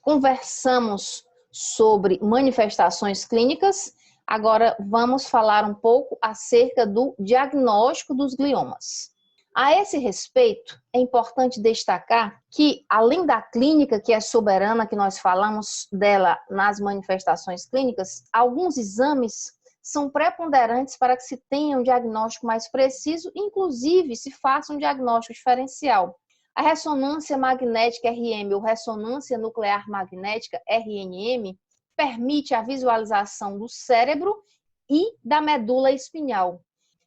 conversamos sobre manifestações clínicas, agora vamos falar um pouco acerca do diagnóstico dos gliomas. A esse respeito, é importante destacar que, além da clínica, que é soberana, que nós falamos dela nas manifestações clínicas, alguns exames são preponderantes para que se tenha um diagnóstico mais preciso, inclusive se faça um diagnóstico diferencial. A ressonância magnética RM ou ressonância nuclear magnética RNM permite a visualização do cérebro e da medula espinhal.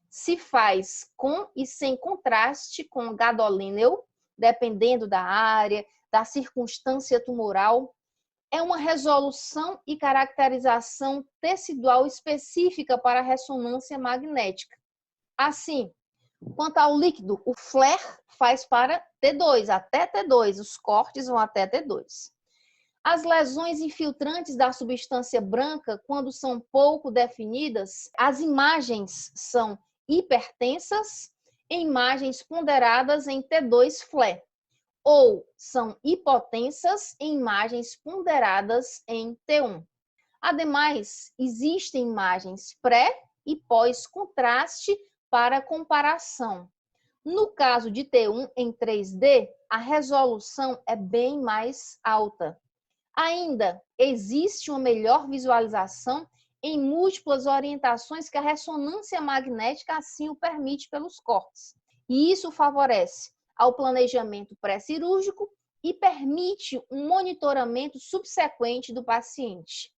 Se faz com e sem contraste com gadolínio, dependendo da área, da circunstância tumoral. É uma resolução e caracterização tecidual específica para a ressonância magnética. Assim, quanto ao líquido, o FLAIR faz para T2, até T2, os cortes vão até T2. As lesões infiltrantes da substância branca, quando são pouco definidas, as imagens são hipertensas em imagens ponderadas em T2 FLE, ou são hipotensas em imagens ponderadas em T1. Ademais, existem imagens pré e pós-contraste para comparação. No caso de T1 em 3D, a resolução é bem mais alta. Ainda existe uma melhor visualização em múltiplas orientações que a ressonância magnética assim o permite pelos cortes. E isso favorece ao planejamento pré-cirúrgico e permite um monitoramento subsequente do paciente.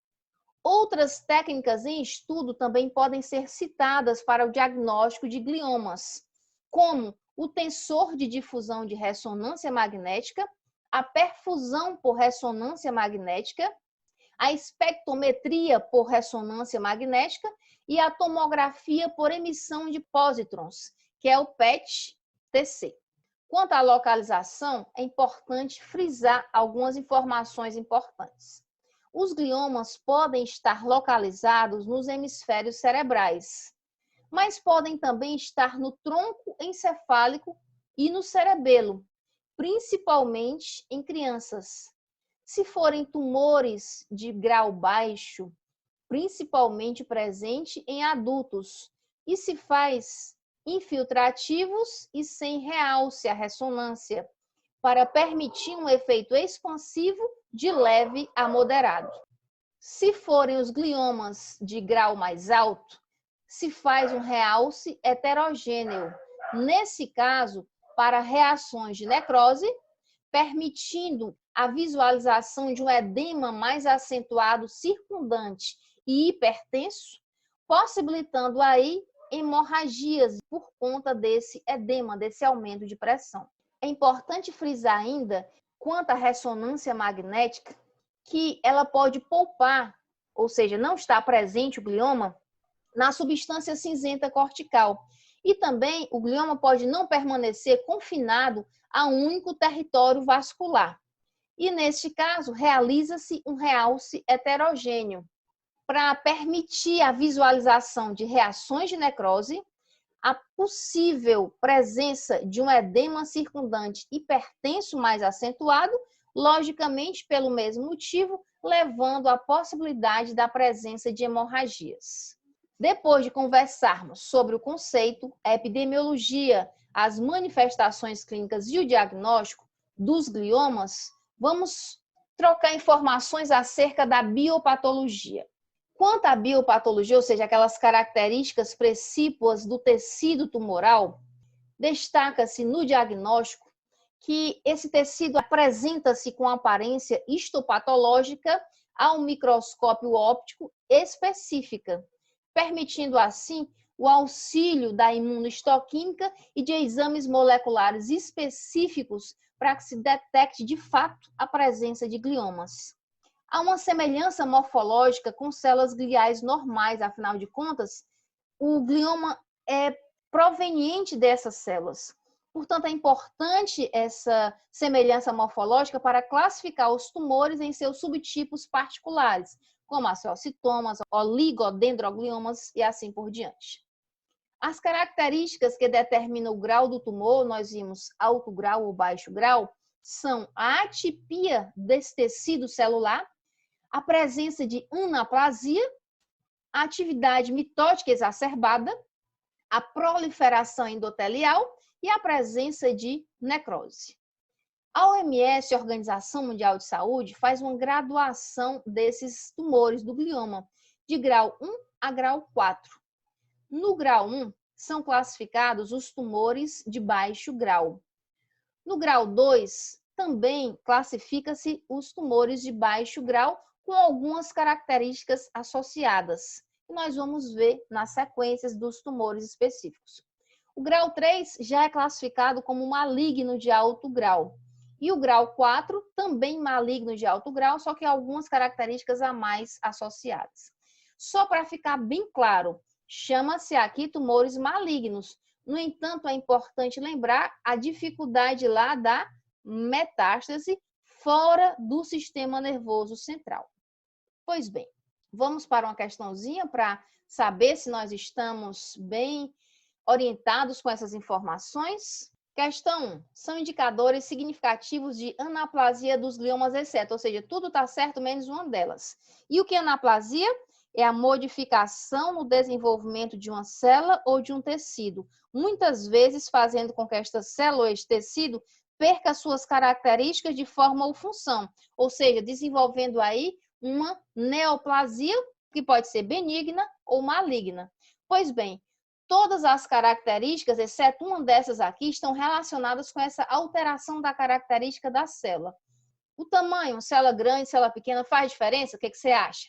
Outras técnicas em estudo também podem ser citadas para o diagnóstico de gliomas, como o tensor de difusão de ressonância magnética, a perfusão por ressonância magnética, a espectrometria por ressonância magnética e a tomografia por emissão de pósitrons, que é o PET-TC. Quanto à localização, é importante frisar algumas informações importantes. Os gliomas podem estar localizados nos hemisférios cerebrais, mas podem também estar no tronco encefálico e no cerebelo, principalmente em crianças. Se forem tumores de grau baixo, principalmente presente em adultos, e se faz infiltrativos e sem realce a ressonância, para permitir um efeito expansivo de leve a moderado. Se forem os gliomas de grau mais alto, se faz um realce heterogêneo, nesse caso, para reações de necrose, permitindo a visualização de um edema mais acentuado circundante e hipertenso, possibilitando aí hemorragias por conta desse edema, desse aumento de pressão. É importante frisar ainda, quanto à ressonância magnética, que ela pode poupar, ou seja, não está presente o glioma, na substância cinzenta cortical. E também o glioma pode não permanecer confinado a um único território vascular. E neste caso, realiza-se um realce heterogêneo para permitir a visualização de reações de necrose, a possível presença de um edema circundante hipertenso mais acentuado, logicamente pelo mesmo motivo, levando à possibilidade da presença de hemorragias. Depois de conversarmos sobre o conceito, a epidemiologia, as manifestações clínicas e o diagnóstico dos gliomas, vamos trocar informações acerca da biopatologia. Quanto à biopatologia, ou seja, aquelas características precípuas do tecido tumoral, destaca-se no diagnóstico que esse tecido apresenta-se com aparência histopatológica ao microscópio óptico específica, permitindo assim o auxílio da imunohistoquímica e de exames moleculares específicos para que se detecte de fato a presença de gliomas. Há uma semelhança morfológica com células gliais normais, afinal de contas, o glioma é proveniente dessas células. Portanto, é importante essa semelhança morfológica para classificar os tumores em seus subtipos particulares, como aciocitomas, oligodendrogliomas e assim por diante. As características que determinam o grau do tumor, nós vimos alto grau ou baixo grau, são a atipia desse tecido celular, a presença de anaplasia, a atividade mitótica exacerbada, a proliferação endotelial e a presença de necrose. A OMS, a Organização Mundial de Saúde, faz uma graduação desses tumores do glioma, de grau 1 a grau 4. No grau 1, são classificados os tumores de baixo grau. No grau 2, também classifica-se os tumores de baixo grau com algumas características associadas, que nós vamos ver nas sequências dos tumores específicos. O grau 3 já é classificado como maligno de alto grau. E o grau 4, também maligno de alto grau, só que algumas características a mais associadas. Só para ficar bem claro, chama-se aqui tumores malignos. No entanto, é importante lembrar a dificuldade lá da metástase fora do sistema nervoso central. Pois bem, vamos para uma questãozinha para saber se nós estamos bem orientados com essas informações. Questão 1. São indicadores significativos de anaplasia dos gliomas exceto, ou seja, tudo está certo menos uma delas. E o que é anaplasia? É a modificação no desenvolvimento de uma célula ou de um tecido, muitas vezes fazendo com que esta célula ou este tecido perca suas características de forma ou função, ou seja, desenvolvendo aí uma neoplasia, que pode ser benigna ou maligna. Pois bem, todas as características, exceto uma dessas aqui, estão relacionadas com essa alteração da característica da célula. O tamanho, célula grande, célula pequena, faz diferença? O que você acha?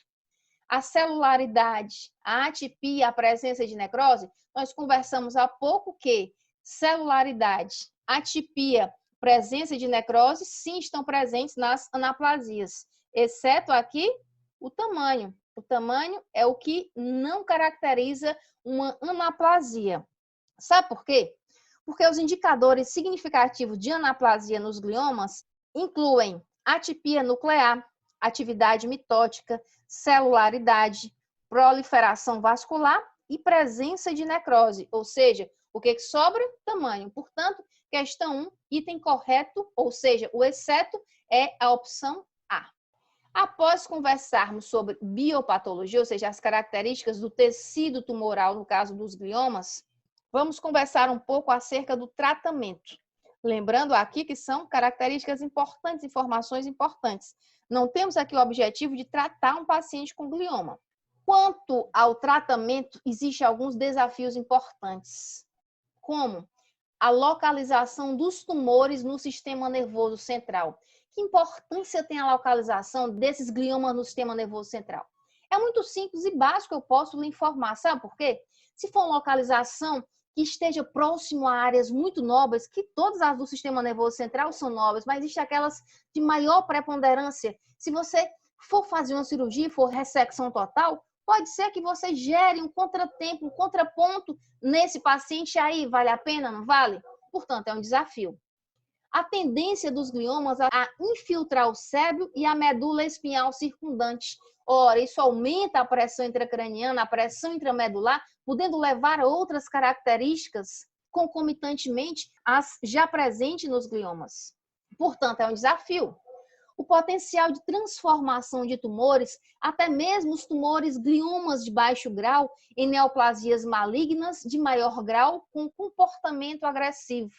A celularidade, a atipia, a presença de necrose, nós conversamos há pouco que celularidade, atipia, presença de necrose, sim, estão presentes nas anaplasias, exceto aqui o tamanho. O tamanho é o que não caracteriza uma anaplasia. Sabe por quê? Porque os indicadores significativos de anaplasia nos gliomas incluem atipia nuclear, atividade mitótica, celularidade, proliferação vascular e presença de necrose, ou seja, o que sobra? Tamanho. Portanto, questão 1, item correto, ou seja, o exceto é a opção A. Após conversarmos sobre biopatologia, ou seja, as características do tecido tumoral, no caso dos gliomas, vamos conversar um pouco acerca do tratamento. Lembrando aqui que são características importantes, informações importantes. Não temos aqui o objetivo de tratar um paciente com glioma. Quanto ao tratamento, existem alguns desafios importantes, como a localização dos tumores no sistema nervoso central. Que importância tem a localização desses gliomas no sistema nervoso central? É muito simples e básico, eu posso lhe informar. Sabe por quê? Se for uma localização que esteja próximo a áreas muito nobres, que todas as do sistema nervoso central são nobres, mas existem aquelas de maior preponderância. Se você for fazer uma cirurgia, for ressecção total, pode ser que você gere um contratempo, um contraponto nesse paciente, aí vale a pena, não vale? Portanto, é um desafio. A tendência dos gliomas a infiltrar o cérebro e a medula espinhal circundante. Ora, isso aumenta a pressão intracraniana, a pressão intramedular, podendo levar a outras características concomitantemente às já presentes nos gliomas. Portanto, é um desafio. O potencial de transformação de tumores, até mesmo os tumores gliomas de baixo grau, em neoplasias malignas de maior grau com comportamento agressivo.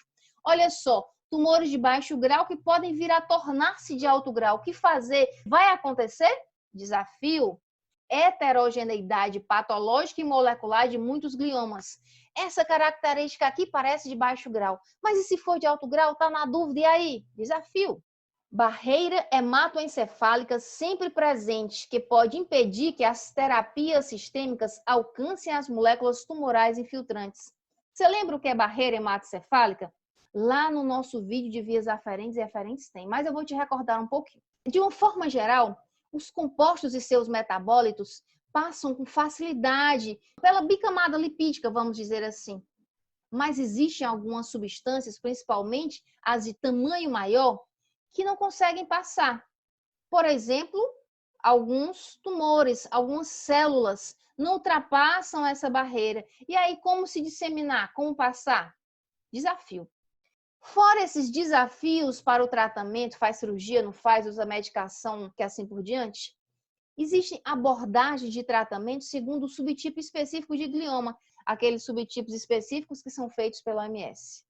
Olha só, tumores de baixo grau que podem vir a tornar-se de alto grau. O que fazer? Vai acontecer? Desafio. Heterogeneidade patológica e molecular de muitos gliomas. Essa característica aqui parece de baixo grau, mas e se for de alto grau? Está na dúvida, e aí? Desafio. Barreira hematoencefálica sempre presente, que pode impedir que as terapias sistêmicas alcancem as moléculas tumorais infiltrantes. Você lembra o que é barreira hematoencefálica? Lá no nosso vídeo de vias aferentes e eferentes tem, mas eu vou te recordar um pouquinho. De uma forma geral, os compostos e seus metabólitos passam com facilidade pela bicamada lipídica, vamos dizer assim. Mas existem algumas substâncias, principalmente as de tamanho maior, que não conseguem passar. Por exemplo, alguns tumores, algumas células não ultrapassam essa barreira. E aí, como se disseminar? Como passar? Desafio. Fora esses desafios para o tratamento, faz cirurgia, não faz, usa medicação, que assim por diante, existem abordagens de tratamento segundo o subtipo específico de glioma, aqueles subtipos específicos que são feitos pela OMS.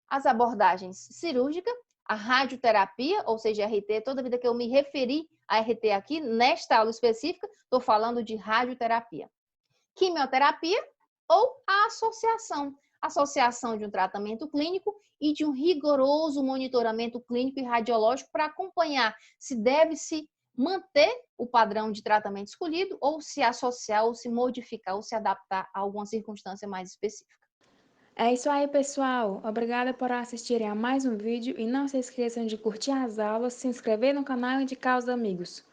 As abordagens cirúrgica, a radioterapia, ou seja, RT, toda vida que eu me referi a RT aqui, nesta aula específica, estou falando de radioterapia. Quimioterapia ou a associação de um tratamento clínico e de um rigoroso monitoramento clínico e radiológico para acompanhar se deve-se manter o padrão de tratamento escolhido ou se associar ou se modificar ou se adaptar a alguma circunstância mais específica. É isso aí, pessoal. Obrigada por assistirem a mais um vídeo e não se esqueçam de curtir as aulas, se inscrever no canal e indicar aos amigos.